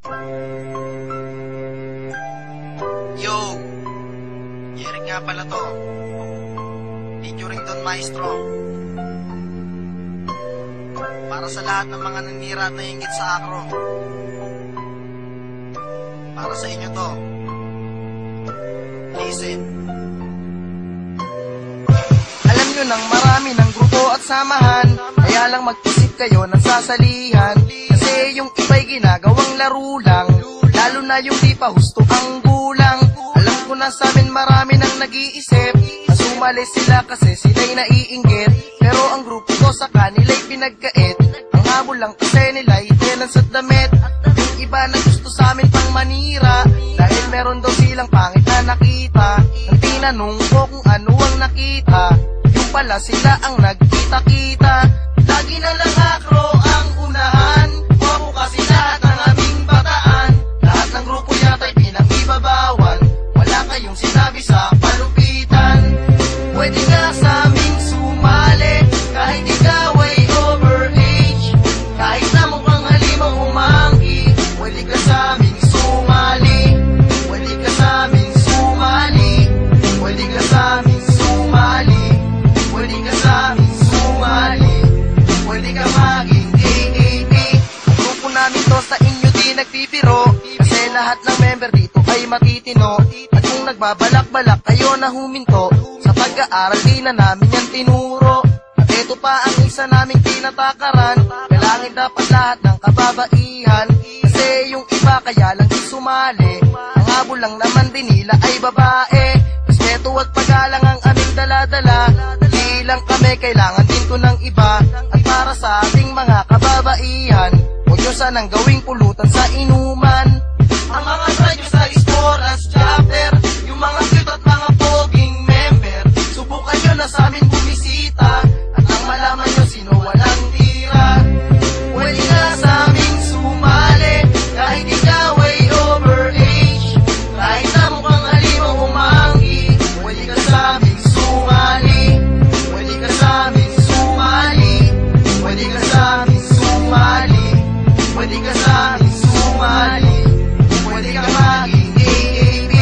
Yo, Eric nga pala to. Featuring Don Maestro. Para sa lahat ng mga nanira at nainggit sa akro. Para sa inyo to. Listen. Alam nyo nang marami ng grupo at samahan, kaya lang mag-isip kayo ng sasalihan. Kasi yung iba'y ginagawang laro lang, lalo na yung di pa husto ang gulang. Alam ko na sa amin marami nang nag-iisip na sumali sila kasi sila'y naiinggit. Pero ang grupo ko sa kanila'y pinagkait. Ang habol lang kasi nila'y tenants at damit. Yung iba na gusto sa amin pang manira, dahil meron daw silang pangit na nakita. Ang tinanong ko kung ano ang nakita, yung pala sila ang nagkita-kita. Lagi na lang akro ang unahan, wapo kasi lahat ng aming bataan. Lahat ng grupo yata'y pinag-ibabawan, wala kayong sinabi sa palupitan. Pwede nga sa aming sumali, kahit ikaw ay overage. Kahit na mukhang halimang umangki, pwede ka sa aming sumali. Pwede ka sa aming sumali. Pwede ka sa aming sumali. Pwede ka sa aming sumali. Pwede ka maging AAP. Ang grupo namin to sa inyo di nagpipiro, kasi lahat ng member dito ay matitino. At kung nagbabalak-balak kayo na huminto, sa pag-aaral di na namin yan tinuro. At ito pa ang isa naming tinatakaran, kailangan dapat lahat ng kababaihan. Kasi yung iba kaya lang di sumali, ang habol lang naman din nila ay babae. Respeto at paggalang ang aming daladala, di lang kami kailangan din ko ng iba. At para sa ating mga kababaihan, huwag nyo sanang gawing pulutan sa inuman. Ang mga try nyo sa Sports Chapter, yung mga cute at mga poging member, subukan nyo na sa amin bumisita, at ang malaman nyo sino walang tira. Pwede nga sa aming sumali, kahit ikaw ay overage. Kahit na mukhang halimang umangki, pwede ka sa aming sumali. Pwede ka sa aming sumali. Pwede ka sa aming sumali. Pwede ka sa aming sumali. Pwede ka maging AAP.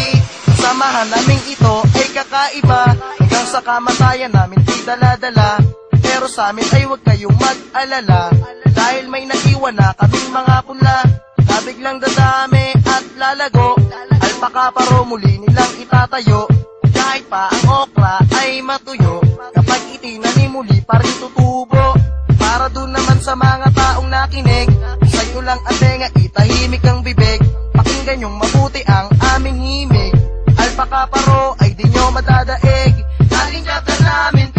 Ang samahan naming ito ay kakaiba, hanggang sa kamatayan namin di dala-dala. Pero sa amin ay huwag kayong mag-alala, dahil may naiwan na kaming mga punla na biglang dadami at lalago. Alpaka paro muli nilang itatayo, kahit pa ang okra ay matuyo. Kapag itinanim muli pa rin tutubo. Para dun naman sa mga taong nakinig, sa'yo lang ang tenga, itahimik ang bibig. Pakinggan yung mabuti ang aming himig. Alpaka paro ay di nyo madadaig, laging chapter namin